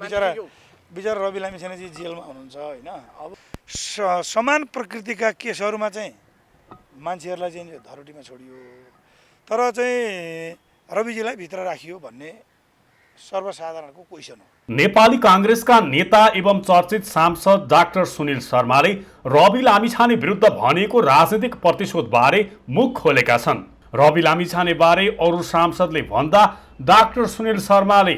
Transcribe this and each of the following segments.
बिचरा रवि लामिछानेजी जेलमा हुनुहुन्छ होइन। अब समान प्रकृतिका केसहरूमा चाहिँ मान्छेहरूलाई चाहिँ धरोटीमा छोडियो, तर चाहिँ रविजीलाई भित्र राखियो भन्ने सर्वसाधारणको क्वेसन हो। नेपाली कांग्रेसका नेता एवं चर्चित सांसद डाक्टर सुनिल शर्माले रवि लामिछाने विरुद्ध भनेको राजनीतिक प्रतिशोधबारे मुख खोलेका छन्। रवि लामिछाने बारे अरू सांसदले भन्दा डाक्टर सुनिल शर्माले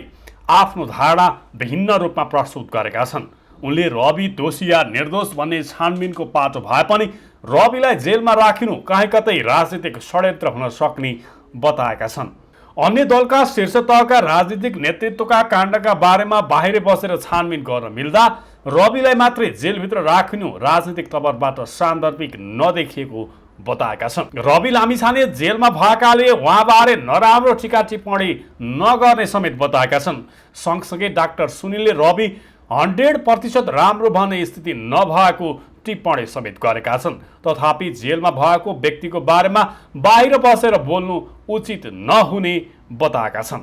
आफ्नो धारणा विभिन्न रूपमा प्रस्तुत गरेका छन्। उनले रवि दोषी या निर्दोष भन्ने छानबिनको पाटो भए पनि रविलाई जेलमा राखिनु कहीँ कतै राजनीतिक षड्यन्त्र हुन सक्ने बताएका छन्। अन्य दलका शीर्ष तहका राजनीतिक नेतृत्वका काण्डका बारेमा बाहिर बसेर छानबिन गर्न मिल्दा रविलाई मात्रै जेलभित्र राखिनु राजनीतिक तवरबाट सान्दर्भिक नदेखिएको बताएका छन्। रवि लामिछाने जेलमा भएकाले उहाँबारे नराम्रो टिका टिप्पणी नगर्ने समेत बताएका छन्। सँगसँगै डाक्टर सुनिलले रवि 100% राम्रो भन्ने स्थिति नभएको टिप्पणी समेत गरेका छन्। तथापि जेलमा भएको व्यक्तिको बारेमा बाहिर बसेर बोल्नु उचित नहुने बताएका छन्।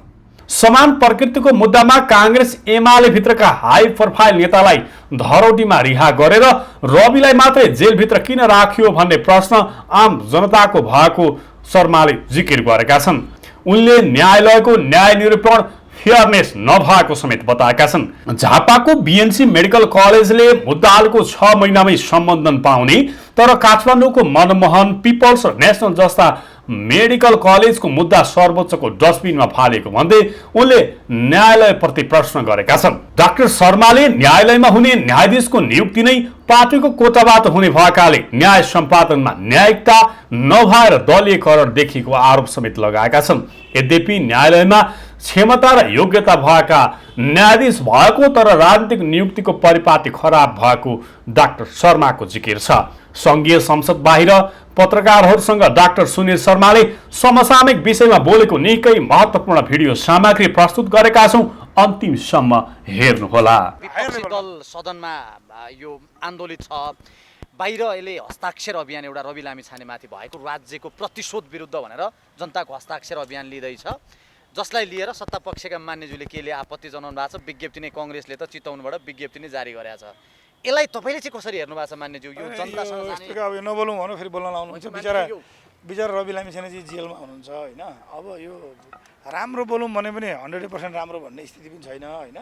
समान प्रकृतिको मुद्दामा कांग्रेस एमाले भित्रका हाई प्रोफाइल नेतालाई धरोटीमा रिहा गरेर रविलाई मात्रै जेलभित्र किन राखियो भन्ने प्रश्न आम जनताको भएको शर्माले जिकिर गरेका छन्। उनले न्यायालयको न्याय निरूपण फेयरनेस नभएको समेत बताएका छन्। झापाको बीएनसी मेडिकल कलेजले मुद्दालको 6 महिनामै सम्बन्धन पाउने तर काठमाडौँको मनमोहन पिपल्स नेसनल जस्ता मेडिकल कलेजको मुद्दा सर्वोच्चको डस्टबिनमा फालेको भन्दै उनले न्यायालयप्रति प्रश्न गरेका छन्। डाक्टर शर्माले न्यायालयमा हुने न्यायाधीशको नियुक्ति नै पार्टीको कोटाबाट हुने भएकाले न्याय सम्पादनमा न्यायिकता नभएर दलीयकरण देखिएको आरोप समेत लगाएका छन्। यद्यपि न्यायालयमा क्षमता र योग्यता भएका न्यायाधीश भएको तर राजनीतिक नियुक्तिको परिपाटी खराब भएको डाक्टर शर्माको जिकिर छ। संघीय संसद बाहिर पत्रकारहरूसँग डाक्टर सुनिल शर्माले समसामयिक विषयमा बोलेको निकै महत्त्वपूर्ण भिडियो सामग्री प्रस्तुत गरेका छौं। अन्तिमसम्म हेर्नुहोला। विपक्षी दल सदनमा यो आन्दोलित छ। बाहिर यसले हस्ताक्षर अभियान एउटा रवि लामिछानेमाथि भएको राज्यको प्रतिशोध विरुद्ध भनेर जनताको हस्ताक्षर अभियान लिँदैछ, जसलाई लिएर सत्तापक्षका मान्यज्यूले केले आपत्ति जनाउनु भएको छ। विज्ञप्ति नै कांग्रेसले त चितवनबाट विज्ञप्ति नै जारी गरेको छ। यसलाई तपाईले चाहिँ कसरी हेर्नु भएको छ मान्यज्यू? यो जनतासँग जाने अब यो नबोलौँ भन्नु फेरि बोल्न लाउनुहुन्छ। बिचरा रवि लामिछानेजी जेलमा हुनुहुन्छ होइन। अब यो राम्रो बोलौँ भने पनि 100% राम्रो भन्ने स्थिति पनि छैन होइन।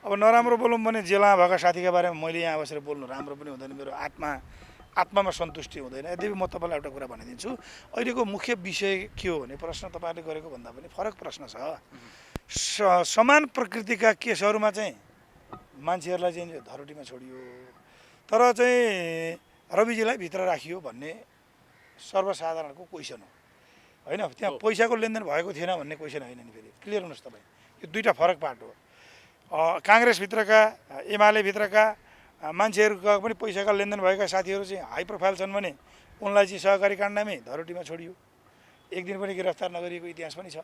अब नराम्रो बोलौँ भने जेलमा भएका साथीका बारेमा मैले यहाँ बसेर बोल्नु राम्रो पनि हुँदैन, मेरो आत्मामा सन्तुष्टि हुँदैन। यद्यपि म तपाईँलाई एउटा कुरा भनिदिन्छु, अहिलेको मुख्य विषय के हो भने प्रश्न तपाईँले गरेको भन्दा पनि फरक प्रश्न छ। समान प्रकृतिका केसहरूमा चाहिँ मान्छेहरूलाई चाहिँ धरोटीमा छोडियो, तर चाहिँ रविजीलाई भित्र राखियो भन्ने सर्वसाधारणको क्वेसन हो होइन। त्यहाँ पैसाको लेनदेन भएको थिएन भन्ने क्वेसन होइन नि। फेरि क्लियर हुनुहोस् तपाईँ, यो दुईवटा फरक पार्ट हो। काङ्ग्रेसभित्रका एमालेभित्रका मान्छेहरूका पनि पैसाका लेनदेन भएका साथीहरू चाहिँ हाई प्रोफाइल छन् भने उनलाई चाहिँ सहकारी काण्डमै धरोटीमा छोडियो, एक दिन पनि गिरफ्तार नगरिएको इतिहास पनि छ।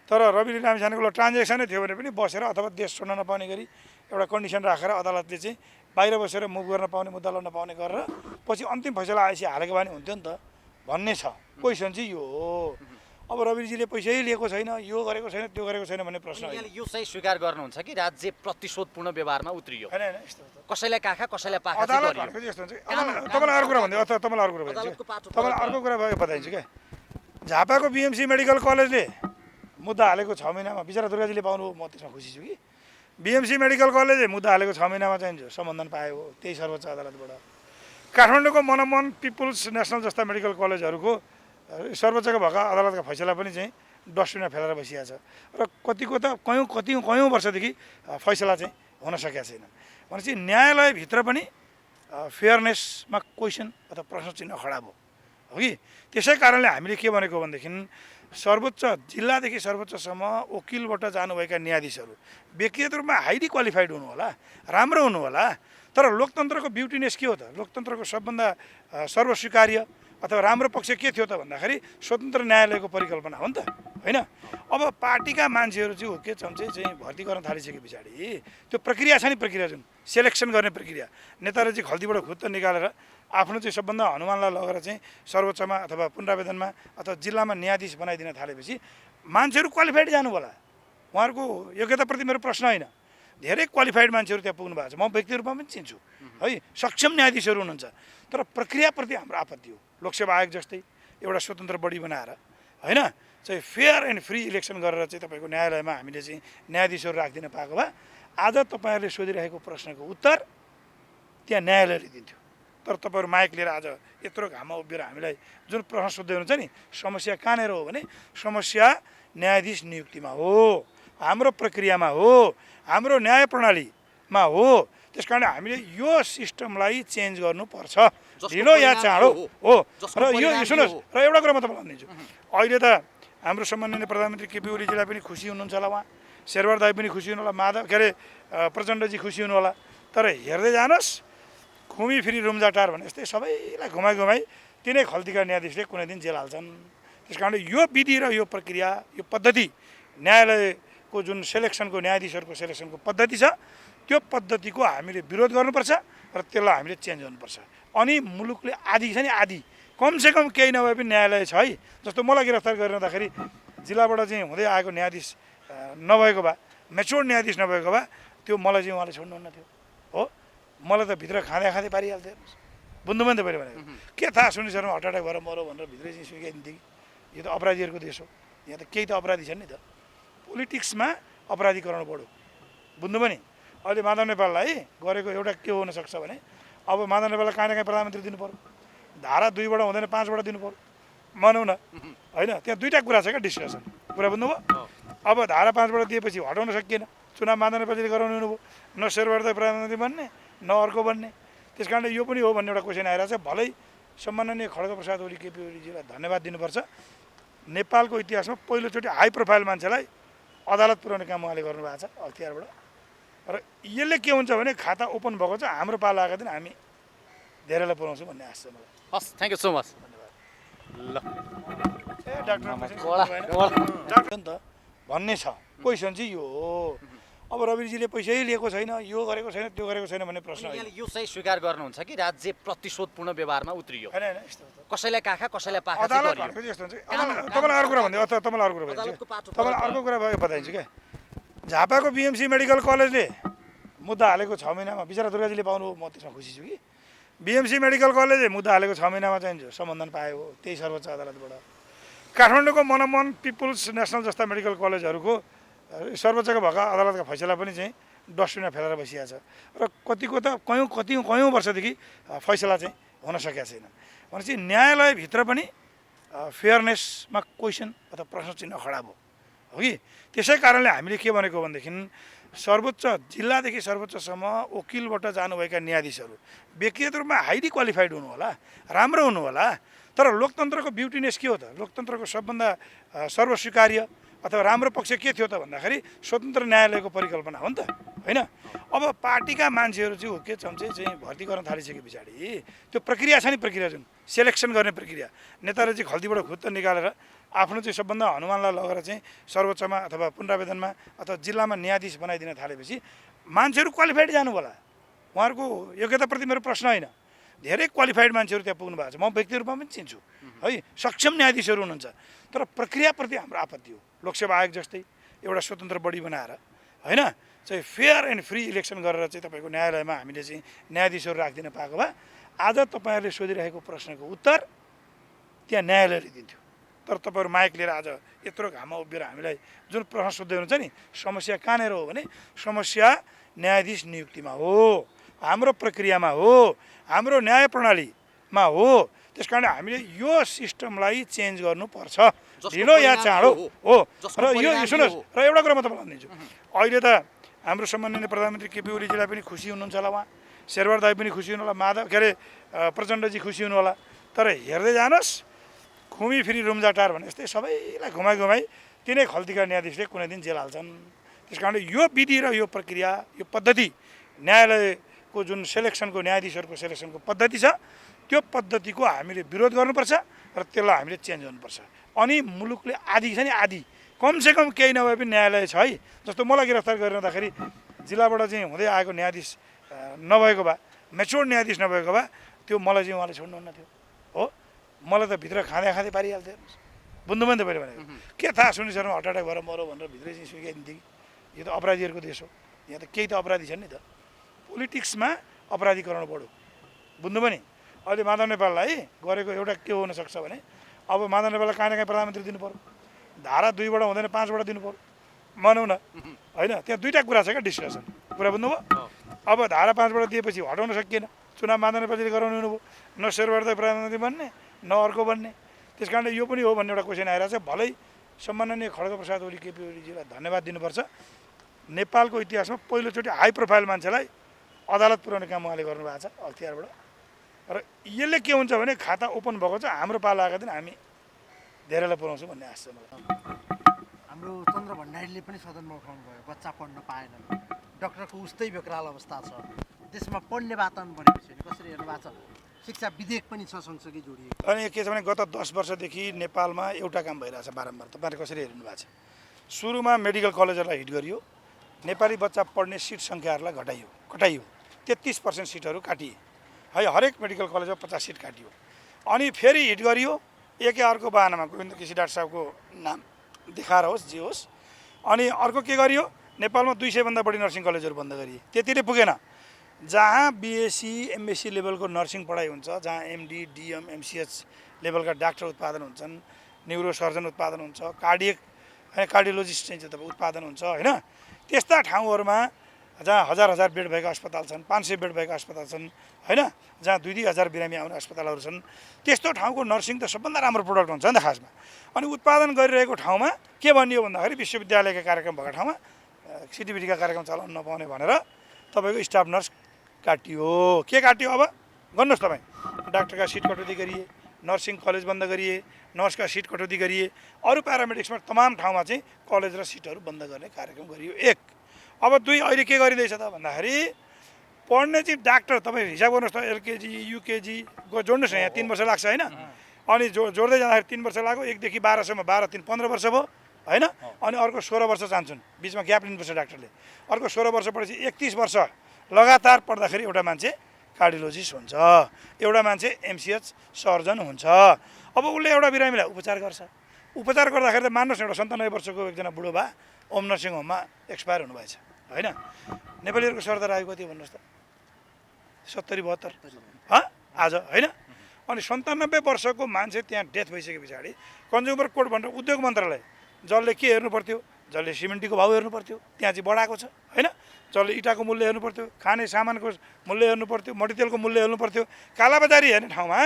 तर रवि लामिछानेको ट्रान्जेक्सनै थियो भने पनि बसेर अथवा देश छोड्न नपाउने गरी एउटा कन्डिसन राखेर अदालतले चाहिँ बाहिर बसेर मुभ गर्न पाउने, मुद्दा लड्न पाउने गरेर पछि अन्तिम फैसला आएपछि हालेको भए हुन्थ्यो नि त भन्ने छ। क्वेसन चाहिँ यो हो। अब रविजीले पैसै लिएको छैन, यो गरेको छैन, त्यो गरेको छैन भन्ने प्रश्न होइन। यो चाहिँ स्वीकार गर्नुहुन्छ कि राज्य प्रतिशोधपूर्ण व्यवहारमा उत्रियो? होइन, कसैलाई काखा कसैलाई पाखा अदालत भनेको यस्तो हुन्छ। तपाईँलाई अर्को कुरा भन्दै तपाईँलाई अर्को कुरा भन्छु, तपाईँलाई अर्को कुरा बताइदिन्छु क्या। झापाको बीएमसी मेडिकल कलेजले मुद्दा हालेको 6 महिनामा बिचरा दुर्गाजीले पाउनु, म त्यसमा खुसी छु कि बीएमसी मेडिकल कलेजले मुद्दा हालेको 6 महिनामा चाहिँ सम्बन्धन पायो त्यही सर्वोच्च अदालतबाट। काठमाडौँको मनमोहन पिपुल्स नेसनल जस्ता मेडिकल कलेजहरूको सर्वोच्चको भएका अदालतका फैसला पनि चाहिँ डस्टबिनमा फेलेर बसिया छ र कतिको त कयौँ वर्षदेखि फैसला चाहिँ हुन सकेका छैन। भनेपछि न्यायालयभित्र पनि फेयरनेसमा क्वेसन अथवा प्रश्न चिन्ह खडा भयो हो कि। त्यसै कारणले हामीले के भनेको भनेदेखि सर्वोच्च जिल्लादेखि सर्वोच्चसम्म वकिलबाट जानुभएका न्यायाधीशहरू व्यक्तिगत रूपमा हाइली क्वालिफाइड हुनु होला, राम्रो हुनु होला, तर लोकतन्त्रको ब्युटिनेस के हो त? लोकतन्त्रको सबभन्दा सर्वस्वीकार्य अथवा राम्रो पक्ष के थियो त भन्दाखेरि स्वतन्त्र न्यायालयको परिकल्पना हो नि त होइन। अब पार्टीका मान्छेहरू चाहिँ के चाहिँ भर्ती गर्न थालिसके पछाडि त्यो प्रक्रिया छ नि, प्रक्रिया जुन सेलेक्सन गर्ने प्रक्रिया, नेताले चाहिँ खल्तीबाट खुत्त निकालेर आफ्नो चाहिँ सबभन्दा हनुमानलाई लगेर चाहिँ सर्वोच्चमा अथवा पुनरावेदनमा अथवा जिल्लामा न्यायाधीश बनाइदिन थालेपछि मान्छेहरू क्वालिफाइड जानु होला। उहाँहरूको योग्यताप्रति मेरो प्रश्न होइन। धेरै क्वालिफाइड मान्छेहरू त्यहाँ पुग्नु भएको छ, म व्यक्ति रूपमा पनि चिन्छु है, सक्षम न्यायाधीशहरू हुनुहुन्छ। तर प्रक्रियाप्रति हाम्रो आपत्ति हो। लोकसेवा आयोग जस्तै एउटा स्वतन्त्र बडी बनाएर होइन चाहिँ फेयर एन्ड फ्री इलेक्सन गरेर चाहिँ तपाईँको न्यायालयमा हामीले चाहिँ न्यायाधीशहरू राखिदिन पाएको भए आज तपाईँहरूले सोधिरहेको प्रश्नको उत्तर त्यहाँ न्यायालयले दिन्थ्यो। तर तपाईँहरू माइक लिएर आज यत्रो घाममा उभिएर हामीलाई जुन प्रश्न सोध्दै हुनुहुन्छ नि, समस्या कहाँनिर हो भने समस्या न्यायाधीश नियुक्तिमा हो, हाम्रो प्रक्रियामा हो, हाम्रो न्याय प्रणालीमा हो। त्यस कारण हामीले यो सिस्टमलाई चेन्ज गर्नुपर्छ, ढिलो या चाँडो हो। र यो सुन्नुहोस्, र एउटा कुरा म तपाईँलाई भनिदिन्छु, अहिले त हाम्रो सम्माननीय प्रधानमन्त्री केपी ओलीजीलाई पनि खुसी हुनुहुन्छ होला, उहाँ शेरबहादुर दाई पनि खुसी हुनु होला, माधव के अरे प्रचण्डजी खुसी हुनु होला। तर हेर्दै जानुहोस्, घुमी फिरी रुम्जाटार भने जस्तै सबैलाई घुमाइ तिनै खल्तीका न्यायाधीशले कुनै दिन जेल हाल्छन्। त्यस कारणले यो विधि र यो प्रक्रिया, यो पद्धति, न्यायालयको जुन सेलेक्सनको न्यायाधीशहरूको सेलेक्सनको पद्धति छ, त्यो पद्धतिको हामीले विरोध गर्नुपर्छ र त्यसलाई हामीले चेन्ज गर्नुपर्छ। अनि मुलुकले आदि छ नि, आदि कमसेकम केही नभए पनि न्यायालय छ है। जस्तो मलाई गिरफ्तार गरिरहँदाखेरि जिल्लाबाट चाहिँ हुँदै आएको न्यायाधीश नभएको भए, मेच्योर न्यायाधीश नभएको भए त्यो मलाई चाहिँ उहाँले छोड्नुहुन्न थियो हो। मलाई त भित्र खाँदै पारिहाल्थ्यो। बुझ्नु पनि त पऱ्यो भनेको के थाहा, सुनि शर्मा हार्ट एट्याक भएर मरो भनेर भित्रै चाहिँ स्वीकारिन्थ्यो कि यो त अपराधीहरूको देश हो, यहाँ त केही त अपराधी छन् नि त। पोलिटिक्समा अपराधीकरण बढो, बुझ्नु पनि। अहिले माधव नेपाललाई गरेको एउटा के हुनसक्छ भने अब माधव नेपाललाई कहीँ न कहीँ प्रधानमन्त्री दिनु पऱ्यो, धारा 2बाट हुँदैन 5बाट दिनु पऱ्यो, मानौँ न होइन। त्यहाँ दुईवटा कुरा छ क्या डिस्कसन, कुरा बुझ्नुभयो। अब धारा 5बाट दिएपछि हटाउन सकिएन, चुनाव माधव नेपालले गराउनु हुनुभयो, न शेरबहादुर प्रधानमन्त्री बन्ने न अर्को बन्ने। त्यस कारणले यो पनि हो भन्ने एउटा क्वेसन आइरहेको छ। भलै सम्माननीय खड्गप्रसाद ओली केपी ओलीजीलाई धन्यवाद दिनुपर्छ, नेपालको इतिहासमा पहिलोचोटि हाई प्रोफाइल मान्छेलाई अदालत पुर्याउने काम उहाँले गर्नुभएको छ अख्तियारबाट। र यसले के हुन्छ भने खाता ओपन भएको छ, हाम्रो पाला आएको दिन हामी धेरैलाई पुऱ्याउँछौँ भन्ने आश छ मलाई। हस्, थ्याङ्क यू सो मच। ल डाक्टर नि त भन्ने छ, क्वेसन चाहिँ यो हो। अब रविजीले पैसै लिएको छैन, यो गरेको छैन, त्यो गरेको छैन भन्ने प्रश्न होइन। यो चाहिँ स्वीकार गर्नुहुन्छ कि राज्य प्रतिशोधपूर्ण व्यवहारमा उत्रियो, होइन यस्तो कसैलाई काखा कसैलाई पाखा चाहिँ अदालत गरियो। भनेको चाहिँ यस्तो हुन्छ। तपाईँलाई अर्को कुरा भन्दै, तपाईँलाई अर्को कुरा भनिदिन्छु, तपाईँलाई अर्को कुरा बताइदिन्छु क्या। झापाको बिएमसी मेडिकल कलेजले मुद्दा हालेको 6 महिनामा, बिचरा दुर्गाजीले पाउनु, म त्यसमा खुसी छु कि बिएमसी मेडिकल कलेजले मुद्दा हालेको 6 महिनामा चाहिँ सम्बन्धन पायो, त्यही सर्वोच्च अदालतबाट। काठमाडौँको मनमोहन पिपुल्स नेसनल जस्ता मेडिकल कलेजहरूको सर्वोच्चको भएका अदालतका फैसला पनि चाहिँ डस्टबिनमा फेलेर बसिएको छ र कतिको त कयौँ वर्षदेखि फैसला चाहिँ हुन सकेको छैन। भनेपछि न्यायालयभित्र पनि फेयरनेसमा क्वेसन अथवा प्रश्न चिन्ह खडा भयो हो कि। त्यसै कारणले हामीले के भनेको भनेदेखि सर्वोच्च जिल्लादेखि सर्वोच्चसम्म वकिलबाट जानुभएका न्यायाधीशहरू व्यक्तिगत रूपमा हाइली क्वालिफाइड हुनु होला, राम्रो हुनु होला। तर लोकतन्त्रको ब्युटिनेस के हो त, लोकतन्त्रको सबभन्दा सर्वस्वीकार्य अथवा राम्रो पक्ष के थियो त भन्दाखेरि स्वतन्त्र न्यायालयको परिकल्पना हो नि त होइन। अब पार्टीका मान्छेहरू चाहिँ हो के चम्चे चाहिँ भर्ती गर्न थालिसके पछाडि त्यो प्रक्रिया छ नि, प्रक्रिया जुन सेलेक्सन गर्ने प्रक्रिया, नेताले चाहिँ खल्तीबाट खुत्त निकालेर आफ्नो चाहिँ सबभन्दा हनुमानलाई लगेर चाहिँ सर्वोच्चमा अथवा पुनरावेदनमा अथवा जिल्लामा न्यायाधीश बनाइदिन थालेपछि मान्छेहरू क्वालिफाइड जानु होला। उहाँहरूको योग्यताप्रति मेरो प्रश्न होइन, धेरै क्वालिफाइड मान्छेहरू त्यहाँ पुग्नु भएको छ, म व्यक्ति रूपमा पनि चिन्छु है, सक्षम न्यायाधीशहरू हुनुहुन्छ। तर प्रक्रियाप्रति हाम्रो आपत्ति हो। लोकसेवा आयोग जस्तै एउटा स्वतन्त्र बडी बनाएर होइन चाहिँ फेयर एन्ड फ्री इलेक्सन गरेर चाहिँ तपाईँको न्यायालयमा हामीले चाहिँ न्यायाधीशहरू राखिदिन पाएको भए आज तपाईँहरूले सोधिरहेको प्रश्नको उत्तर त्यहाँ न्यायालयले दिन्थ्यो। तर तपाईँहरू माइक लिएर आज यत्रो घाममा उभिएर हामीलाई जुन प्रश्न सोध्दै हुनुहुन्छ नि, समस्या कहाँनिर हो भने समस्या न्यायाधीश नियुक्तिमा हो, हाम्रो प्रक्रियामा हो, हाम्रो न्याय प्रणालीमा हो। त्यस कारण हामीले यो सिस्टमलाई चेन्ज गर्नुपर्छ, ढिलो या चाँडो हो। र यो सुन्नुहोस्, र एउटा कुरा म तपाईँलाई भनिदिन्छु, अहिले त हाम्रो सम्माननीय प्रधानमन्त्री केपी ओलीजीलाई पनि खुसी हुनुहुन्छ होला, उहाँ शेरबहादुर दाई पनि खुसी हुनु होला, माधव के अरे प्रचण्डजी खुसी हुनु होला। तर हेर्दै जानुहोस्, घुमी फिरी रुम्जाटार भने जस्तै सबैलाई घुमाइ तिनै खल्तीका न्यायाधीशले कुनै दिन जेल हाल्छन्। त्यस कारणले यो विधि र यो प्रक्रिया, यो पद्धति, न्यायालयको जुन सेलेक्सनको न्यायाधीशहरूको सेलेक्सनको पद्धति छ, त्यो पद्धतिको हामीले विरोध गर्नुपर्छ र त्यसलाई हामीले चेन्ज गर्नुपर्छ। अनि मुलुकले आदि छ नि, आदि कमसेकम केही नभए पनि न्यायालय छ है। जस्तो मलाई गिरफ्तार गरिरहँदाखेरि जिल्लाबाट चाहिँ हुँदै आएको न्यायाधीश नभएको भए, मेच्योर न्यायाधीश नभएको भए त्यो मलाई चाहिँ उहाँले छोड्नुहुन्न थियो हो। मलाई त भित्र खाँदै पारिहाल्थ्यो। बुझ्नु पनि त पऱ्यो भनेको के थाहा, सुनि शर्मा हार्ट एट्याक भएर मरो भनेर भित्रै चाहिँ स्वीकारिन्थ्यो कि यो त अपराधीहरूको देश हो, यहाँ त केही त अपराधी छन् नि त। पोलिटिक्समा अपराधीकरण बढो, बुझ्नुभयो नि। अहिले माधव नेपाललाई गरेको एउटा के हुनसक्छ भने अब माधव नेपाललाई काहीँ न काहीँ प्रधानमन्त्री दिनु पऱ्यो, धारा 2बाट हुँदैन 5बाट दिनु पऱ्यो, मानौँ न होइन। त्यहाँ दुईवटा कुरा छ क्या डिस्कसन, कुरा बुझ्नुभयो। अब धारा 5बाट दिएपछि हटाउन सकिएन, चुनाव माधव नेपालले गराउनु हुनुभयो, न शेरबहादुर प्रधानमन्त्री बन्ने न अर्को बन्ने। त्यस कारणले यो पनि हो भन्ने एउटा क्वेसन आइरहेको छ। भलै सम्माननीय खड्गप्रसाद ओली केपी ओलीजीलाई धन्यवाद दिनुपर्छ। नेपालको इतिहासमा पहिलोचोटि हाई प्रोफाइल मान्छेलाई अदालत पुर्याउने काम उहाँले गर्नुभएको छ अख्तियारबाट। र यसले के हुन्छ भने खाता ओपन भएको छ, हाम्रो पाला आएको दिन हामी धेरैलाई पुऱ्याउँछौँ भन्ने आश छ मलाई। हाम्रो चन्द्र भण्डारीले पनि सदनमा उठाउनु भयो, बच्चा पढ्न पाएनन्, डक्टरको उस्तै बेकराल अवस्था छ, देशमा पढ्ने वातावरण बनेपछि कसरी हेर्नु भएको छ? शिक्षा विधेयक पनि छ सँगसँगै जोडिएको। अनि के छ भने गत 10 वर्षदेखि नेपालमा एउटा काम भइरहेछ बारम्बार, तपाईँले कसरी हेर्नु भएको छ? सुरुमा मेडिकल कलेजहरूलाई हिट गरियो, नेपाली बच्चा पढ्ने सिट सङ्ख्याहरूलाई घटाइयो, 33% सिटहरू काटिए है, हरेक मेडिकल कलेजमा 50 सिट काटियो। अनि फेरि हिट गरियो एकै अर्को बाहनामा, गोविन्द केसी डाक्टर साहबको नाम देखाएर होस् जे होस्। अनि अर्को के गरियो, नेपालमा 200 भन्दा बढी नर्सिङ कलेजहरू बन्द गरिए। त्यतिले पुगेन, जहाँ बिएससी एमएससी लेभलको नर्सिङ पढाइ हुन्छ, जहाँ एमडी डिएम एमसिएच लेभलका डाक्टर उत्पादन हुन्छन्, न्युरो सर्जन उत्पादन हुन्छ, कार्डियोलोजिस्ट चाहिँ तपाईँ उत्पादन हुन्छ होइन, त्यस्ता ठाउँहरूमा जहाँ हजार बेड भएका अस्पताल छन्, 500 बेड भएका अस्पताल छन् होइन, जहाँ 2-2 हजार बिरामी आउने अस्पतालहरू छन्, त्यस्तो ठाउँको नर्सिङ त सबभन्दा राम्रो प्रोडक्ट हुन्छ नि त खासमा। अनि उत्पादन गरिरहेको ठाउँमा के भनियो भन्दाखेरि विश्वविद्यालयका कार्यक्रम भएको ठाउँमा सिटिबिटीका कार्यक्रम चलाउन नपाउने भनेर तपाईँको स्टाफ नर्स काटियो। के काटियो अब गर्नुहोस् तपाईँ? डाक्टरका सिट कटौती गरिए, नर्सिङ कलेज बन्द गरिए, नर्सका सिट कटौती गरिए, अरू प्यारामेडिक्समा तमाम ठाउँमा चाहिँ कलेज र सिटहरू बन्द गर्ने कार्यक्रम गरियो। 1 अब 2 अहिले के गरिँदैछ त भन्दाखेरि पढ्ने चाहिँ डाक्टर तपाईँ हिसाब गर्नुहोस् त, एलकेजी युकेजी जोड्नुहोस् न, यहाँ 3 वर्ष लाग्छ होइन। अनि जोड्दै जाँदाखेरि 3 वर्ष लाग्यो, 1 देखि 12सम्म, 12 3 15 वर्ष भयो होइन। अनि अर्को 16 वर्ष चाहन्छन्, बिचमा ग्याप लिनुपर्छ डाक्टरले। अर्को 16 वर्ष पढेपछि 31 वर्ष लगातार पढ्दाखेरि एउटा मान्छे कार्डियोलोजिस्ट हुन्छ, एउटा मान्छे एमसिएच सर्जन हुन्छ। अब उसले एउटा बिरामीलाई उपचार गर्छ, उपचार गर्दाखेरि त मान्नुहोस् न, एउटा 97 वर्षको एकजना बुढो बा ओम नर्सिङ होममा एक्सपायर हुनुभएछ होइन। नेपालीहरूको सरदार आयो कति भन्नुहोस् त? 70-72 आज होइन। अनि 97 वर्षको मान्छे त्यहाँ डेथ भइसके पछाडि कन्ज्युमर कोर्ट भनेर उद्योग मन्त्रालय, जसले के हेर्नु पर्थ्यो, जसले सिमेन्टको भाउ हेर्नु पर्थ्यो, त्यहाँ चाहिँ बढाएको छ होइन, जसले इँटाको मूल्य हेर्नु पर्थ्यो, खाने सामानको मूल्य हेर्नु पर्थ्यो, मट्टितेलको मूल्य हेर्नु पर्थ्यो, कालाबजारी हेर्ने ठाउँमा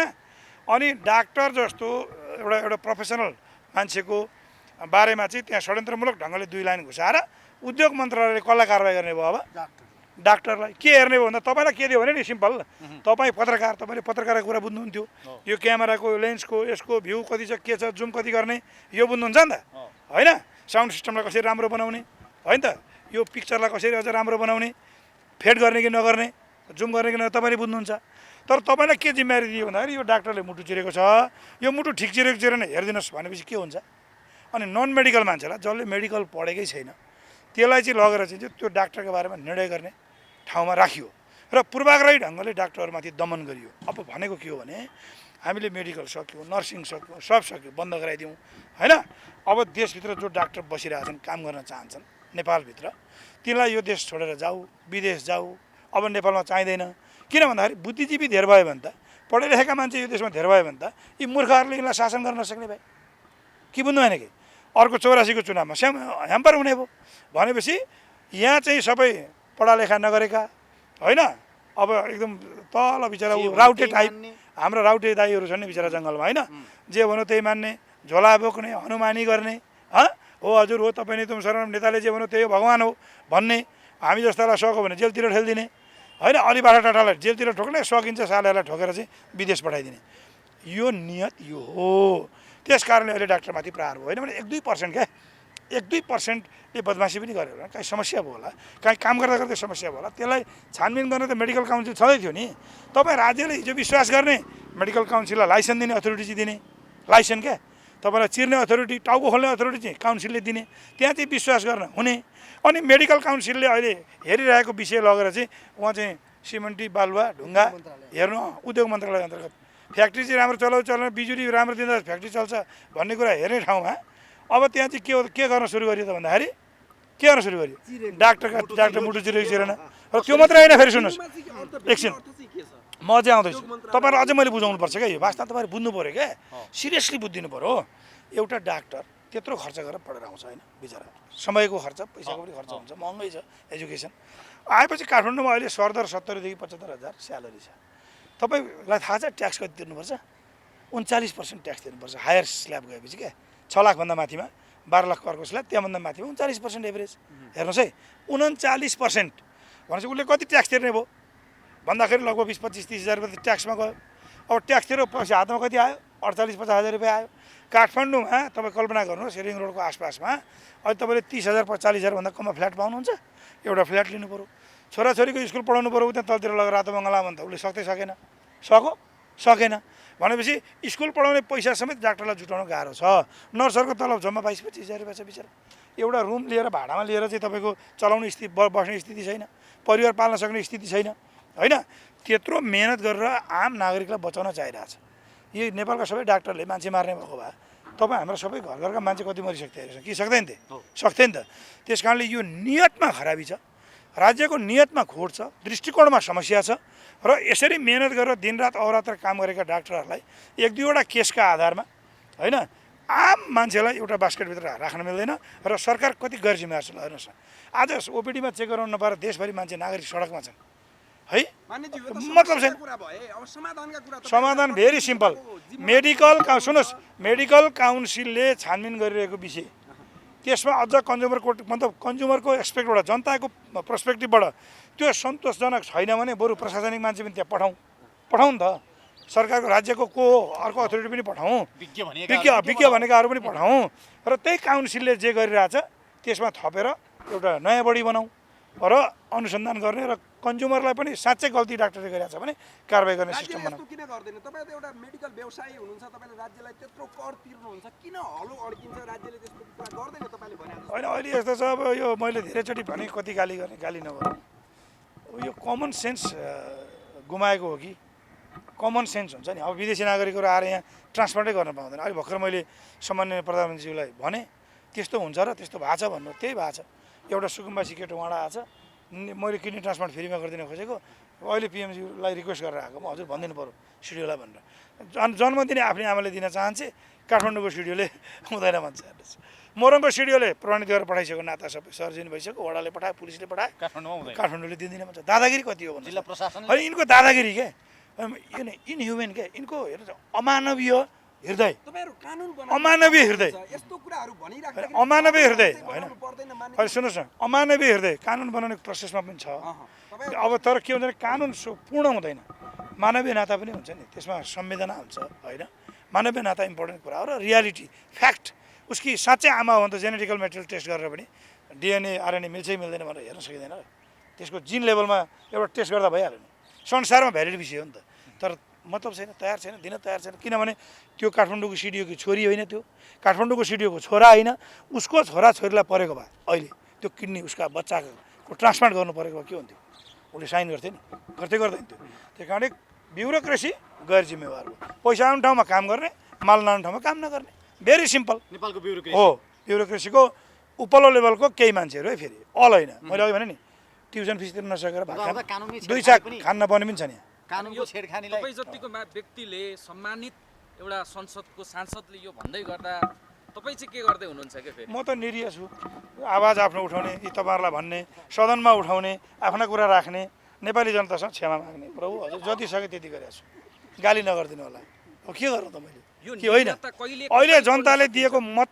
अनि डाक्टर जस्तो एउटा प्रोफेसनल मान्छेको बारेमा चाहिँ त्यहाँ षड्यन्त्रमूलक ढङ्गले 2 लाइन घुसाएर उद्योग मन्त्रालयले कसलाई कारवाही गर्ने भयो? अब डाक्टरलाई के हेर्ने भयो भन्दा तपाईँलाई के दियो भने नि सिम्पल, तपाईँ पत्रकार, तपाईँले पत्रकारको कुरा बुझ्नुहुन्थ्यो, यो क्यामेराको लेन्सको यसको भ्यू कति छ, के छ, जुम कति गर्ने, यो बुझ्नुहुन्छ नि त होइन। साउन्ड सिस्टमलाई कसरी राम्रो बनाउने होइन त, यो पिक्चरलाई कसरी अझ राम्रो बनाउने, फेड गर्ने कि नगर्ने, जुम गर्ने कि नगर्ने तपाईँले बुझ्नुहुन्छ। तर तपाईँलाई के जिम्मेवारी दियो भन्दाखेरि यो डाक्टरले मुटु चिरेको छ, यो मुटु ठिक चिरेन हेरिदिनुहोस् भनेपछि के हुन्छ? अनि नन मेडिकल मान्छेलाई जसले मेडिकल पढेकै छैन त्यसलाई चाहिँ लगेर चाहिँ त्यो डाक्टरको बारेमा निर्णय गर्ने ठाउँमा राखियो र पूर्वाग्रही ढङ्गले डाक्टरहरूमाथि दमन गरियो। अब भनेको के हो भने हामीले मेडिकल सक्यौँ, नर्सिङ सक्यौँ, सब सक्यौँ, बन्द गराइदिउँ होइन। अब देशभित्र जो डाक्टर बसिरहेछन्, काम गर्न चाहन्छन् नेपालभित्र, तिनलाई यो देश छोडेर जाऊ, विदेश जाऊ, अब नेपालमा चाहिँदैन। किन भन्दाखेरि बुद्धिजीवी धेर भयो भने त, पढे लेखेका मान्छे यो देशमा धेर भयो भने त यी मूर्खहरूले यिनलाई शासन गर्न नसक्ने भए के बुझ्नु भएन कि? अर्को 84को चुनावमा ह्याम्पर हुने भयो भनेपछि यहाँ चाहिँ सबै पढालेखा नगरेका होइन, अब एकदम तल बिचरा राउटे टाइप हाम्रो राउटे दाईहरू छन् नि बिचरा जङ्गलमा होइन, जे भन्यो त्यही मान्ने, झोला बोक्ने, हनुमानी गर्ने, हो हजुर हो तपाईँ नै तुम शरण, नेताले जे भन्यो त्यही हो भगवान् हो भन्ने, हामी जस्तालाई सक्यो भने जेलतिर ठेलिदिने होइन, अलिबाटा टाटालाई जेलतिर ठोक्ने, सकिन्छ सालेहरूलाई ठोकेर चाहिँ विदेश पठाइदिने, यो नियत यो हो। त्यस कारणले अहिले डाक्टरमाथि प्रहार भयो होइन भने 1-2% क्या 1-2%ले बदमासी पनि गर्यो होला, काहीँ समस्या भयो होला, काहीँ काम गर्दा गर्दै समस्या भयो होला, त्यसलाई छानबिन गर्न त मेडिकल काउन्सिल छँदै थियो नि। तपाईँ राज्यले हिजो विश्वास गर्ने मेडिकल काउन्सिललाई लाइसेन्स दिने अथोरिटी चाहिँ दिने, लाइसेन्स क्या तपाईँलाई चिर्ने अथोरिटी, टाउको खोल्ने अथोरिटी चाहिँ काउन्सिलले दिने, त्यहाँ चाहिँ विश्वास गर्न हुने। अनि मेडिकल काउन्सिलले अहिले हेरिरहेको विषय लगेर चाहिँ उहाँ चाहिँ सिमेन्टी बालुवा ढुङ्गा हेर्नु उद्योग मन्त्रालय अन्तर्गत फ्याक्ट्री चाहिँ राम्रो चलाउन, बिजुली राम्रो दिँदा फ्याक्ट्री चल्छ भन्ने कुरा हेर्ने ठाउँमा अब त्यहाँ चाहिँ के गर्न सुरु गरियो त भन्दाखेरि के गर्न सुरु गर्यो डाक्टर मुटु चिरेको चिरेन र त्यो मात्रै होइन फेरि सुन्नुहोस् एकछिन म चाहिँ आउँदैछु तपाईँहरू अझै मैले बुझाउनुपर्छ क्या यो वास्तवमा तपाईँहरू बुझ्नु पऱ्यो क्या सिरियसली बुझिदिनु पऱ्यो एउटा डाक्टर त्यत्रो खर्च गरेर पढेर आउँछ होइन बिचरा समयको खर्च पैसाको पनि खर्च हुन्छ महँगै छ एजुकेसन आएपछि काठमाडौँमा अहिले सरदर 70,000 देखि 75,000 स्यालेरी छ तपाईँलाई थाहा छ ट्याक्स कति तिर्नुपर्छ 39% ट्याक्स तिर्नुपर्छ हायर स्ल्याब गएपछि क्या 6 लाखभन्दा माथिमा 12 लाख अर्को स्ल्याब त्यहाँभन्दा माथिमा 39% एभरेज हेर्नुहोस् है 39% भनेपछि उसले कति ट्याक्स तिर्ने भयो भन्दाखेरि लगभग 20-25-30,000 रुपियाँ ट्याक्समा गयो अब ट्याक्स तिरेर पैसा हातमा कति आयो 48-50,000 रुपियाँ आयो काठमाडौँमा तपाईँ कल्पना गर्नुहोस् रिङ रोडको आसपासमा अहिले तपाईँले 30,000-40,000 भन्दा कममा फ्ल्याट पाउनुहुन्छ एउटा फ्ल्याट लिनु पऱ्यो छोराछोरीको स्कुल पढाउनु पऱ्यो त्यहाँ तलतिर लगेर रातो बङ्गला भने त उसले सकेन भनेपछि स्कुल पढाउने पैसा समेत डाक्टरलाई जुटाउन गाह्रो छ नर्सहरूको तलब जम्मा 22-25,000 रुपियाँ छ बिचरा एउटा रुम लिएर भाडामा लिएर चाहिँ तपाईँको चलाउने स्थिति बस्ने स्थिति छैन परिवार पाल्न सक्ने स्थिति छैन होइन त्यत्रो मेहनत गरेर आम नागरिकलाई बचाउन चाहिरहेछ यो नेपालका सबै डाक्टरले मान्छे मार्ने भएको भए तपाईँ हाम्रो सबै घर घरका मान्छे कति मरिसक्थ्यो रहेछ कि सक्दैन थिए सक्थ्यो नि त त्यस कारणले यो नियतमा खराबी छ राज्यको नियतमा खोट छ दृष्टिकोणमा समस्या छ र यसरी मेहनत गरेर दिनरात अहोरात्र काम गरेका डाक्टरहरूलाई 1-2वटा केसका आधारमा होइन आम मान्छेलाई एउटा बास्केटभित्र राख्न मिल्दैन र सरकार कति गैर जिम्मेवार छ हेर्नुहोस् आज ओपिडीमा चेक गराउन नपाएर देशभरि मान्छे नागरिक सडकमा छन् है मतलब छैन समाधान भेरी सिम्पल सुन्नुहोस् मेडिकल काउन्सिलले छानबिन गरिरहेको विषय त्यसमा अझ कन्ज्युमर कोर्ट मतलब कन्ज्युमरको एक्सपेक्टबाट जनताको पर्सपेक्टिभबाट त्यो सन्तोषजनक छैन भने बरु प्रशासनिक मान्छे पनि त्यहाँ पठाउँ नि त सरकारको राज्यको को अर्को अथोरिटी पनि पठाउँ विज्ञ भनेकाहरू पनि पठाउँ र त्यही काउन्सिलले जे गरिरहेछ त्यसमा थपेर एउटा नयाँ बडी बनाऊ र अनुसन्धान गर्ने र कन्ज्युमरलाई पनि साँच्चै गल्ती डाक्टरले गरिरहेछ भने कारबाही गर्ने सिस्टम बनाऊ किन गर्दैन तपाईँ त एउटा मेडिकल व्यवसायी हुनुहुन्छ तपाईँले राज्यलाई त्यत्रो कर तिर्नुहुन्छ किन हलो अड्किन्छ राज्यले त्यस्तो कुरा गर्दैन तपाईँले भने होइन अहिले यस्तो छ अब यो मैले धेरैचोटि भने कति गाली गर्ने गाली नगरौँ यो कमन सेन्स गुमाएको हो कि कमन सेन्स हुन्छ नि अब विदेशी नागरिकहरू आएर यहाँ ट्रान्सपोर्टै गर्न पाउँदैन अहिले भर्खर मैले सामान्य प्रधानमन्त्रीज्यूलाई भने त्यस्तो हुन्छ र त्यस्तो भएको छ भन्नु त्यही भएको छ एउटा सुकुम्बासी केटो उहाँ आएको छ मैले किडनी ट्रान्सप्लान्ट फ्रीमा गरिदिन खोजेको अहिले पिएमजीलाई रिक्वेस्ट गरेर आएको म हजुर भनिदिनु पऱ्यो सिडिओलाई भनेर जन्म दिने आफ्नै आमाले दिन चाहन्छे काठमाडौँको सिडिओले हुँदैन भन्छ हेर्नुहोस् मोरङको सिडिओले प्रमाणित गरेर पठाइसक्यो नाता सबै सर्जन भइसक्यो वडाले पठायो पुलिसले पठायो काठमाडौँले दिँदैन भन्छ दादागिरी कति हो भन्नु जिल्ला प्रशासन होइन यिनको दादागिरी क्या यो नै इनह्युमेन क्या यिनको हेर्नुहोस् अमानवीय हृदय अमानवीय हृदय अमानवीय हृदय होइन अहिले सुन्नुहोस् न अमानवीय हृदय कानुन बनाउने प्रोसेसमा पनि छ अब तर के हुन्छ भने कानुन पूर्ण हुँदैन मानवीय नाता पनि हुन्छ नि त्यसमा संवेदना हुन्छ होइन मानवीय नाता इम्पोर्टेन्ट कुरा हो र रियालिटी फ्याक्ट उसकी साँच्चै आमा हो भने त जेनेटिकल मेटेरियल टेस्ट गरेर पनि डिएनए आरएनए मिल्छै मिल्दैन भनेर हेर्न सकिँदैन त्यसको जिन लेभलमा एउटा टेस्ट गर्दा भइहाल्यो नि संसारमा भ्यालिड विषय हो नि त तर मतलब छैन तयार छैन दिन तयार छैन किनभने त्यो काठमाडौँको सिडिओकी छोरी होइन त्यो काठमाडौँको सिडिओको छोरा होइन उसको छोराछोरीलाई परेको भए अहिले त्यो किडनी उसका बच्चाको ट्रान्सप्लान्ट गर्नु परेको भए के हुन्थ्यो उसले साइन गर्थे नि गर्दैन त्यो त्यही कारणले ब्युरोक्रेसी गैर जिम्मेवार हो पैसा आउने ठाउँमा काम गर्ने माल नआउने ठाउँमा काम नगर्ने भेरी सिम्पल नेपालको ब्युरोक्रेसी हो ब्युरोक्रेसीको उपल्लो लेभलको केही मान्छेहरू है फेरि अल होइन मैले अघि भने नि ट्युसन फिस तिर्न नसकेर दुई साग खान नपाउने पनि छ नि कानुनको छेडखानीलाई तपाईँ जतिको व्यक्तिले सम्मानित एउटा संसदको सांसदले यो भन्दै गर्दा तपाईँ चाहिँ के गर्दै हुनुहुन्छ के फेरि म त निरीह छु आवाज आफ्नो उठाउने यी तपाईँहरूलाई भन्ने सदनमा उठाउने आफ्ना कुरा राख्ने नेपाली जनतासँग क्षमा माग्ने प्रभु हजुर जति सके त्यति गरेको छु गाली नगरिदिनु होला अब के गर्नु त मैले के होइन अहिले जनताले दिएको मत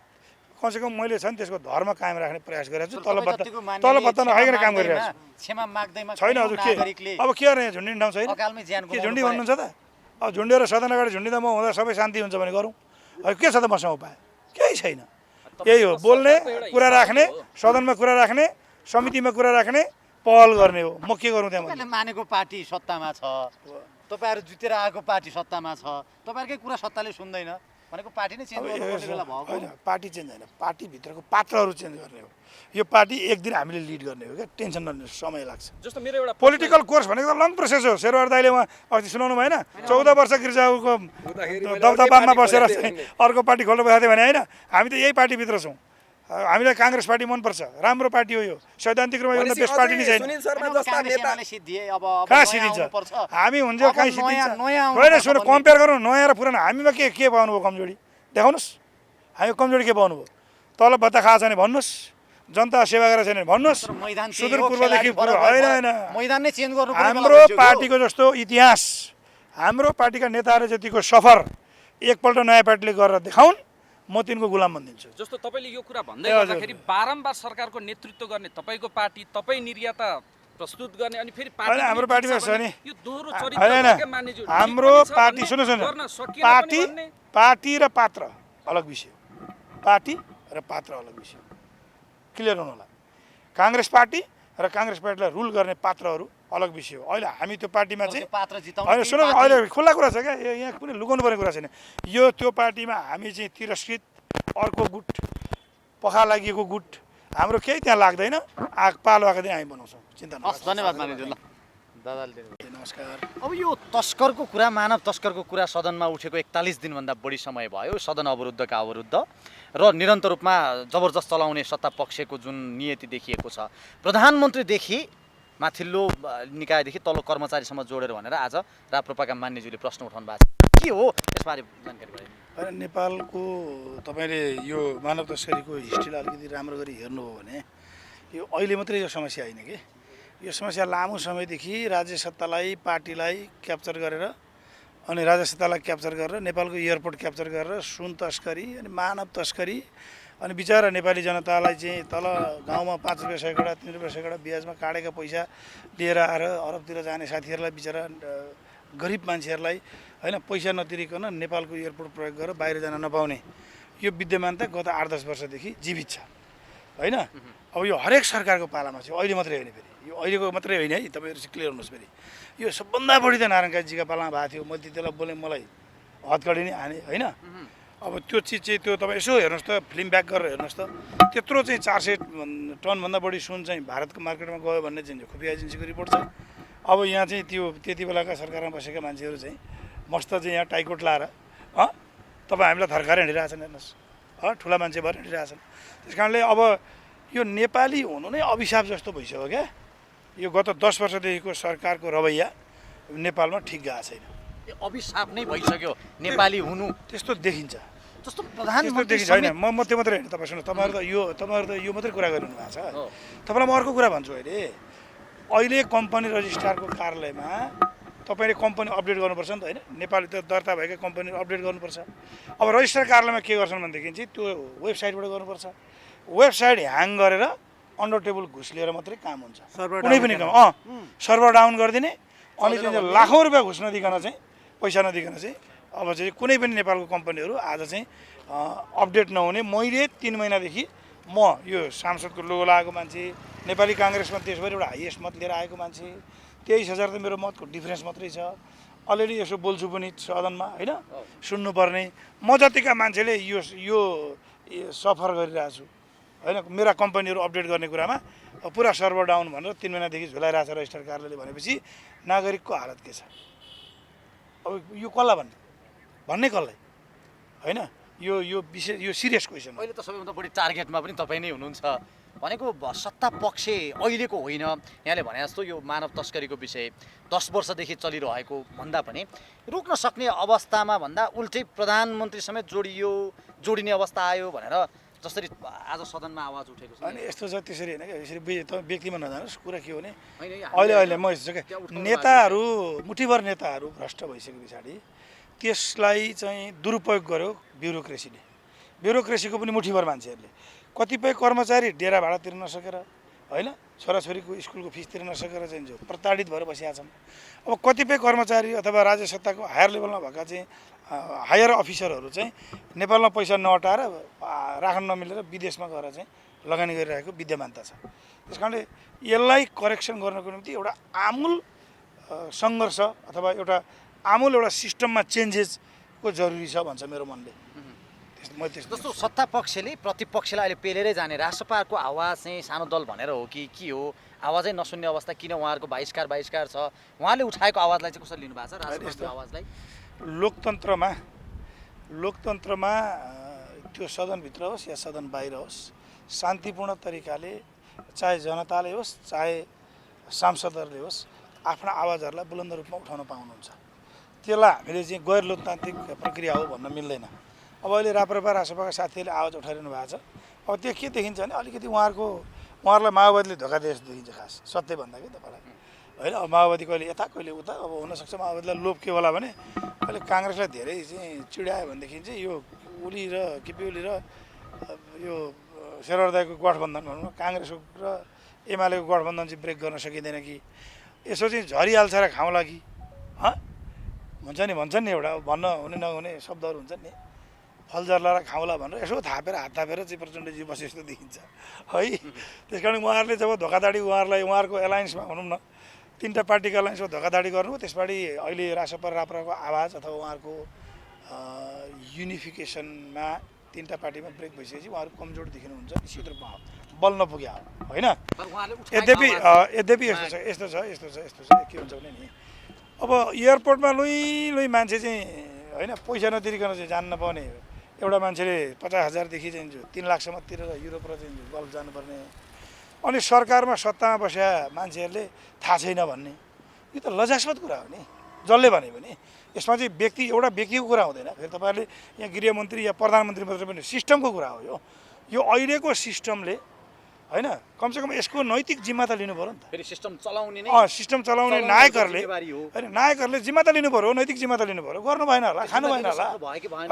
कमसेकम मैले छ नि त्यसको धर्म कायम राख्ने प्रयास गरेको छु तलपत्ता नखाइकन काम गरिरहेको छु छैन हजुर के अब के गर्ने झुन्डिने ठाउँ छैन के झुन्डी भन्नुहुन्छ त अब झुन्डेर सदन अगाडि झुन्डिँदा म हुँदा सबै शान्ति हुन्छ भने गरौँ अब के छ त मसँग उपाय केही छैन यही हो बोल्ने कुरा राख्ने सदनमा कुरा राख्ने समितिमा कुरा राख्ने पहल गर्ने हो म के गरौँ त्यहाँ मानेको पार्टी सत्तामा छ तपाईँहरू जितेर आएको पार्टी सत्तामा छ तपाईँहरूकै कुरा सत्ताले सुन्दैन भनेको पार्टी नै चेन्ज गर्नुपर्ने बेला भएको होइन पार्टी चेन्ज होइन पार्टीभित्रको पात्रहरू चेन्ज गर्ने हो यो पार्टी एक दिन हामीले लिड गर्ने हो क्या टेन्सन नलिनु समय लाग्छ जस्तो मेरो एउटा पोलिटिकल कोर्स भनेको त लङ प्रोसेस हो शेरबहादुर दाइले उहाँ अस्ति सुनाउनु भएन 14 वर्ष गिर्जाको दबदबामा बसेर अर्को पार्टी खोल्नु भएको थियो भने होइन हामी त यही पार्टीभित्र छौँ हामीलाई काङ्ग्रेस पार्टी मनपर्छ, राम्रो पार्टी हो यो, सैद्धान्तिक रूपमा योभन्दा बेस्ट पार्टी नै छैन। सुनिल शर्मा अब जस्ता काङ्ग्रेस नेता एमाले सिद्धिए, अब कहाँ नयाँ सिद्धिन्छ? आउनुपर्छ। हामी हुन्थ्यो अब कहाँ नयाँ सिद्धिन्छ? आउनुपर्छ होइन सुन, भन्ने- कम्पेयर गरौँ नयाँ र पुरानो। हामीमा के पाउनुभयो कमजोरी देखाउनुहोस्। हामी कमजोरी के पाउनुभयो? तल भत्ता खाएको छैन भन्नुहोस्, जनता सेवा गरेको छैन भन्नुहोस्। तर मैदान त्यही हो, सुदूरपूर्वदेखि खेलाडी बराबर होइन भयो। होइन, मैदान नै चेन्ज गर्नु हाम्रो पार्टीको जस्तो इतिहास, हाम्रो पार्टीका नेताहरू जतिको सफर एकपल्ट नयाँ पार्टीले गरेर देखाउन्, म तिनको गुलाम बनिदिन्छु। जस्तो तपाईँले यो कुरा भन्दै ए, हजुर, गर्दाखेरि बारम्बार सरकारको नेतृत्व गर्ने तपाईँको पार्टी, तपाईँ निर्याता प्रस्तुत गर्ने अनि फेरि पार्टी होइन, हाम्रो पनि पार्टीमा जित्छ छ नि। भने यो दोहोरो होइन, चरित्र होइन, भएकै मान्यज्यू हाम्रो पनि छ पार्टी भन्ने, सुन्नु गर्न सकिएन पनि पार्टी भन्ने। पार्टी र पात्र अलग विषय, पार्टी र पात्र अलग विषय, क्लियर हुनु होला। काङ्ग्रेस पार्टी र काङ्ग्रेस पार्टीलाई रुल गर्ने पात्रहरू अलग विषय हो। अहिले हामी त्यो पार्टीमा चाहिँ पात्र जिताउनु होइन ती सुन, पार्टी- अहिले खुल्ला कुरा छ क्या, यहाँ कुनै लुकाउनु पर्ने कुरा छैन। यो त्यो पार्टीमा हामी चाहिँ तिरस्कृत, अर्को गुट, पखा लागिएको गुट, हाम्रो केही त्यहाँ लाग्दैन। पालो आएको दिन हामी बनाउँछौँ, चिन्ता हस्, नगर्नु। धन्यवाद मानिज्यू। ल दादाले दिनु। नमस्कार। अब यो तस्करको कुरा, मानव तस्करको कुरा सदनमा उठेको 41 दिनभन्दा बढी समय भयो, सदन अवरुद्धका अवरुद्ध र निरन्तर रूपमा जबरजस्त चलाउने सत्ता पक्षको जुन नियति देखिएको छ, प्रधानमन्त्रीदेखि माथिल्लो निकायदेखि तल्लो कर्मचारीसम्म जोडेर भनेर आज राप्रपाका मान्यज्यूले प्रश्न उठाउनु भएको छ। के हो यसबारे जानकारी गराइदिनु। होइन, नेपालको तपाईँले यो मानव तस्करीको हिस्ट्रीलाई अलिकति राम्रो गरी हेर्नुभयो भने यो अहिले मात्रै यो समस्या होइन कि, यो समस्या लामो समयदेखि राज्य सत्तालाई, पार्टीलाई क्याप्चर गरेर अनि राज्य सत्तालाई क्याप्चर गरेर नेपालको एयरपोर्ट क्याप्चर गरेर सुन तस्करी अनि मानव तस्करी अनि बिचरा नेपाली जनतालाई चाहिँ तल गाउँमा 5 रुपियाँ सैकडा 3 रुपियाँ सैकडा ब्याजमा काटेका पैसा लिएर आएर अरबतिर जाने साथीहरूलाई, बिचरा गरिब मान्छेहरूलाई होइन पैसा नतिरिकन नेपालको एयरपोर्ट प्रयोग गरेर बाहिर जान नपाउने यो विद्यमानता गत 8-10 वर्षदेखि जीवित छ होइन। अब यो हरेक सरकारको पालामा चाहिँ, अहिले मात्रै होइन, फेरि यो अहिलेको मात्रै होइन है, तपाईँहरू चाहिँ क्लियर हुनुहोस्। फेरि यो सबभन्दा बढी त नारायण काजीका पालामा भएको थियो। मैले त्यसलाई बोलेँ, मलाई हतकडी नै हाने होइन। अब त्यो चिज चाहिँ त्यो तपाईँ यसो हेर्नुहोस् त, फिल्म ब्याक गरेर हेर्नुहोस् त, त्यत्रो चाहिँ 400 टनभन्दा बढी सुन चाहिँ भारतको मार्केटमा गयो भन्ने चाहिँ खुफिया एजेन्सीको रिपोर्ट छ। अब यहाँ चाहिँ त्यो त्यति बेलाका सरकारमा बसेका मान्छेहरू चाहिँ मस्त चाहिँ यहाँ टाइकोट लाएर तपाईँ हामीलाई थर्काएर हिँडिरहेछन्, हेर्नुहोस् ठुला मान्छे भएर हिँडिरहेछन्। त्यस कारणले अब यो नेपाली हुनु नै अभिशाप जस्तो भइसक्यो क्या। यो गत 10 वर्षदेखिको सरकारको रवैया नेपालमा ठिक गएको छैन। यो अभिशाप नै भइसक्यो नेपाली हुनु। त्यस्तो देखिन्छ, जस्तो त्यस्तो प्रधानमन्त्री देखिन्छ। होइन, म त्यो मात्रै होइन, तपाईँ सुन्नु, तपाईँहरू त यो मात्रै कुरा गरिरहनु भएको छ। तपाईँलाई म अर्को कुरा भन्छु। अहिले कम्पनी रजिस्ट्रारको कार्यालयमा तपाईँले कम्पनी अपडेट गर्नुपर्छ नि त होइन, नेपाली त दर्ता भएका कम्पनीहरू अपडेट गर्नुपर्छ। अब रजिस्ट्रार कार्यालयमा के गर्छन् भनेदेखि चाहिँ त्यो वेबसाइटबाट गर्नुपर्छ। वेबसाइट ह्याङ गरेर अन्डर टेबल घुस लिएर मात्रै काम हुन्छ, कुनै पनि काम। सर्भर डाउन गरिदिने अनि चाहिँ लाखौँ रुपियाँ घुस नदिकन चाहिँ, पैसा नदिकन चाहिँ अब चाहिँ कुनै पनि नेपालको कम्पनीहरू आज चाहिँ अपडेट नहुने। मैले 3 महिनादेखि म यो सांसदको लोगो लगाएको मान्छे, नेपाली काङ्ग्रेसमा त्यसभरि एउटा हाइएस्ट मत लिएर आएको मान्छे, 23,000 त मेरो मतको डिफ्रेन्स मात्रै छ। अलिअलि यसो बोल्छु पनि सदनमा होइन, सुन्नुपर्ने। म जतिका मान्छेले यो सफर गरिरहेको छु होइन, मेरा कम्पनीहरू अपडेट गर्ने कुरामा पुरा सर्भर डाउन भनेर 3 महिनादेखि झुलाइरहेको छ रजिस्टर कार्यालयले भनेपछि नागरिकको हालत के छ? अब यो कसलाई भन्ने कसलाई होइन? यो विषय, यो सिरियस क्वेसन हो। अहिले त सबैभन्दा बढी टार्गेटमा पनि तपाईँ नै हुनुहुन्छ भनेको सत्ता पक्ष अहिलेको होइन। यहाँले भने जस्तो यो मानव तस्करीको विषय 10 वर्षदेखि चलिरहेको भन्दा पनि रोक्न सक्ने अवस्थामा भन्दा उल्टै प्रधानमन्त्री समेत जोडिने अवस्था आयो भनेर जसरी आज सदनमा आवाज उठेको छ। अनि यस्तो छ, त्यसरी होइन क्या, यसरी तपाईँ व्यक्तिमा नजानुहोस्। कुरा के हो भने होइन, अहिले म यस्तो छ क्या, नेताहरू मुठीभर नेताहरू भ्रष्ट भइसके पछाडि त्यसलाई चाहिँ दुरुपयोग गर्यो ब्युरोक्रेसीको पनि मुठीभर मान्छेहरूले। कतिपय कर्मचारी डेरा भाडा तिर्न नसकेर होइन, छोराछोरीको स्कुलको फिस तिर्न नसकेर चाहिँ जो प्रताडित भएर बसिया छन्। अब कतिपय कर्मचारी अथवा राज्य सत्ताको हायर लेभलमा भएका चाहिँ हायर अफिसरहरू चाहिँ नेपालमा पैसा नअटाएर राख्न नमिलेर विदेशमा गएर चाहिँ लगानी गरिरहेको विद्यमानता छ। त्यस कारणले यसलाई करेक्सन गर्नको निम्ति एउटा आमूल सङ्घर्ष अथवा एउटा आमूल एउटा सिस्टममा चेन्जेसको जरुरी छ भन्छ मेरो मनले। जस्तो सत्ता पक्षले प्रतिपक्षलाई अहिले पेलेरै जाने, राष्ट्रपाको आवाज चाहिँ सानो दल भनेर हो कि के हो? आवाजै नसुन्ने अवस्था किन? उहाँहरूको बहिष्कार छ, उहाँले उठाएको आवाजलाई चाहिँ कसरी लिनुभएको छ राष्ट्रपाको आवाजलाई? लोकतन्त्रमा त्यो सदनभित्र होस् या सदन बाहिर होस्, शान्तिपूर्ण तरिकाले चाहे जनताले होस् चाहे सांसदहरूले होस् आफ्ना आवाजहरूलाई बुलन्द रूपमा उठाउन पाउनुहुन्छ। त्यसलाई हामीले चाहिँ गैर लोकतान्त्रिक प्रक्रिया हो भन्न मिल्दैन। अब अहिले राप्रपा रासपाका साथीहरूले आवाज उठाइरहनु भएको छ। अब त्यो के देखिन्छ भने अलिकति उहाँहरूलाई माओवादीले धोका दिए जस्तो देखिन्छ। खास सत्य भन्दा कि तपाईँलाई होइन, अब माओवादी कहिले यता कहिले उता। अब हुनसक्छ माओवादीलाई लोभ के होला भने अहिले काङ्ग्रेसलाई धेरै चाहिँ चिडायो भनेदेखि चाहिँ यो ओली र केपी ओली र यो शेरबहादुरको गठबन्धन भनौँ न, काङ्ग्रेस र एमालेको गठबन्धन चाहिँ ब्रेक गर्न सकिँदैन कि यसो चाहिँ झरिहाल्छ र खाउँला कि भन्छन् नि एउटा भन्न हुने नहुने शब्दहरू हुन्छन् नि, फल जर्ला र खाउँला भनेर यसो थापेर हात थापेर चाहिँ प्रचण्डजी बसे जस्तो देखिन्छ है। त्यस कारण उहाँहरूले जब धोकाधडी उहाँहरूको एलायन्समा भनौँ न तीनटा पार्टीको एलायन्समा धोकाधडी गर्नु त्यसपालि अहिले रासपा राप्रपाको आवाज अथवा उहाँहरूको युनिफिकेसनमा तीनटा पार्टीमा ब्रेक भइसकेपछि उहाँहरू कमजोर देखिनुहुन्छ, निश्चित रूपमा बल नपुग्या हो होइन। यद्यपि यस्तो छ के हुन्छ भने नि अब एयरपोर्टमा लुई मान्छे चाहिँ होइन पैसा नतिरिकन चाहिँ जान नपाउने एउटा मान्छेले 50,000देखि चाहिँ 3 लाखसम्म तिरेर युरोप र चाहिँ गल्फ जानुपर्ने, अनि सरकारमा सत्तामा बसेका मान्छेहरूले थाहा छैन भन्ने, यो त लज्जास्पद कुरा हो नि जसले भने पनि। यसमा चाहिँ एउटा व्यक्तिको कुरा हुँदैन, फेरि तपाईँहरूले यहाँ गृहमन्त्री या प्रधानमन्त्री मात्रै पनि सिस्टमको कुरा हो यो अहिलेको सिस्टमले होइन कमसेकम यसको नैतिक जिम्मा त लिनु पऱ्यो नि त। फेरि सिस्टम चलाउने सिस्टम चलाउने नायकहरूले होइन नायकहरूले जिम्मा त लिनु पऱ्यो, नैतिक जिम्मा त लिनु पऱ्यो। गर्नु भएन होला, खानु भएन होला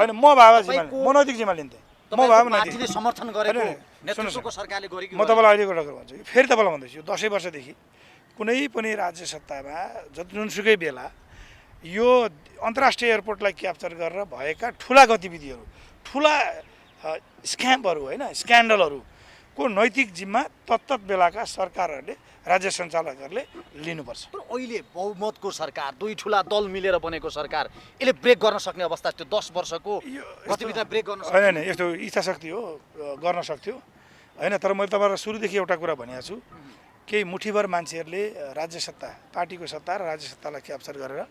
होइन। म बाबा जिम्मा म नैतिक जिम्मा लिन्थेँ, म बाबा नैतिक समर्थन गरेको नेतृत्वको सरकारले गरेको। म तपाईँलाई अहिले एउटा कुरा भन्छु, फेरि तपाईँलाई भन्दैछु, 10 वर्षदेखि कुनै पनि राज्य सत्तामा जुनसुकै बेला यो अन्तर्राष्ट्रिय एयरपोर्टलाई क्याप्चर गरेर भएका ठुला गतिविधिहरू ठुला स्क्यामहरू होइन स्क्यान्डलहरूको नैतिक जिम्मा तत्त बेलाका सरकारहरूले राज्य सञ्चालकहरूले लिनुपर्छ। तर अहिले बहुमतको सरकार, दुई ठुला दल मिलेर बनेको सरकार, यसले ब्रेक गर्न सक्ने अवस्था त्यो 10 वर्षको गतिविधिलाई ब्रेक गर्न सक्छ होइन। यस्तो इच्छाशक्ति हो, गर्न सक्थ्यो होइन। तर मैले तपाईँलाई सुरुदेखि एउटा कुरा भनेको छु, केही मुठीभर मान्छेहरूले राज्य सत्ता पार्टीको सत्ता र राज्य सत्तालाई क्याप्चर गरेर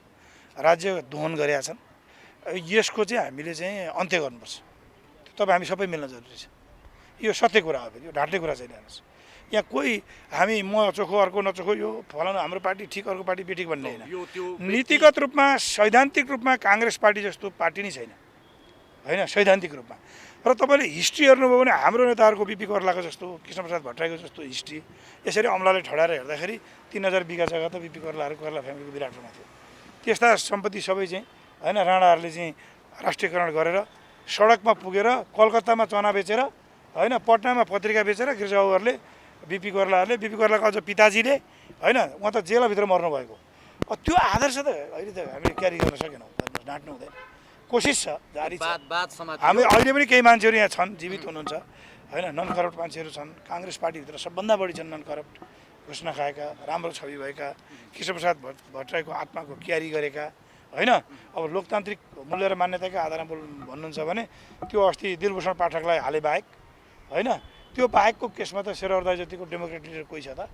राज्य दोहन गरेका छन्। यसको चाहिँ हामीले चाहिँ अन्त्य गर्नुपर्छ। तपाईँ हामी सबै मिल्न जरुरी छ। यो सत्य कुरा हो, यो ढाँट्ने कुरा चाहिँ हेर्नुहोस्। यहाँ कोही हामी म चोखो अर्को नचोखो, यो फलानु हाम्रो पार्टी ठिक अर्को पार्टी बेठिक भन्ने होइन। नीतिगत रूपमा सैद्धान्तिक रूपमा काङ्ग्रेस पार्टी जस्तो पार्टी नै छैन होइन, सैद्धान्तिक रूपमा। र तपाईँले हिस्ट्री हेर्नुभयो भने हाम्रो नेताहरूको बिपी कोइरालाको जस्तो, कृष्णप्रसाद भट्टराईको जस्तो हिस्ट्री यसरी अमलाले ठडाएर हेर्दाखेरि 3000 बिघा जग्गा त बिपी कोइराला फ्यामिलीको विराटमा थियो। त्यस्ता सम्पत्ति सबै चाहिँ होइन राणाहरूले चाहिँ राष्ट्रियकरण गरेर सडकमा पुगेर कलकत्तामा चना बेचेर होइन पटनामा पत्रिका बेचेर गिर्जाहरूले बिपी कोइरालाको अझ पिताजीले होइन उहाँ त जेलभित्र मर्नुभएको। त्यो आदर्श त अहिले त हामीले क्यारी गर्न सकेनौँ, ढाँट्नु हुँदैन। कोसिस छ, जारी छ। हामी अहिले पनि केही मान्छेहरू यहाँ छन्, जीवित हुनुहुन्छ होइन, नन करप्ट मान्छेहरू छन्। काङ्ग्रेस पार्टीभित्र सबभन्दा बढी छन् नन करप्ट, घोषणा खाएका, राम्रो छवि भएका, कृष्णप्रसाद भट्टराईको आत्माको क्यारी गरेका होइन। अब लोकतान्त्रिक मूल्य र मान्यताकै आधारमा भन्नुहुन्छ भने त्यो अस्ति दिलभूषण पाठकलाई हाले बाहेक होइन, त्यो बाहेकको केसमा त शेरबहादुर जतिको डेमोक्रेट लिडर कोही छ त?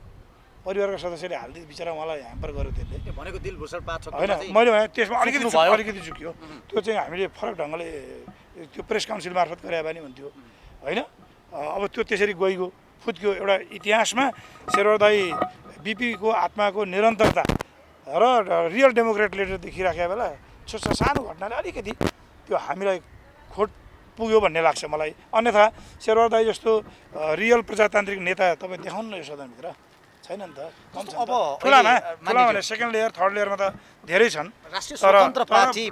परिवारका सदस्यले हालिदिए बिचरा उहाँलाई ह्याम्पर गर्यो त्यसले भनेको दिलभूषण पाठक होइन। मैले भने त्यसमा अलिकति चुक्यो, त्यो चाहिँ हामीले फरक ढङ्गले त्यो प्रेस काउन्सिल मार्फत गरे भए नि हुन्थ्यो होइन। अब त्यो त्यसरी गइगयो फुत्क्यो। एउटा इतिहासमा शेरबहादुर बिपीको आत्माको निरन्तरता र रियल डेमोक्रेट लिडर देखिराखेको बेला सानो घटनाले अलिकति त्यो हामीलाई खोट पुग्यो भन्ने लाग्छ मलाई। अन्यथा शेरबहादुर जस्तो रियल प्रजातान्त्रिक नेता तपाईँ देखाउनु न यो सदनभित्र, छैन नि त। अब ठुलामा भने सेकेन्ड लेयर थर्ड लेयरमा त धेरै छन्। राष्ट्रिय स्वतन्त्र पार्टी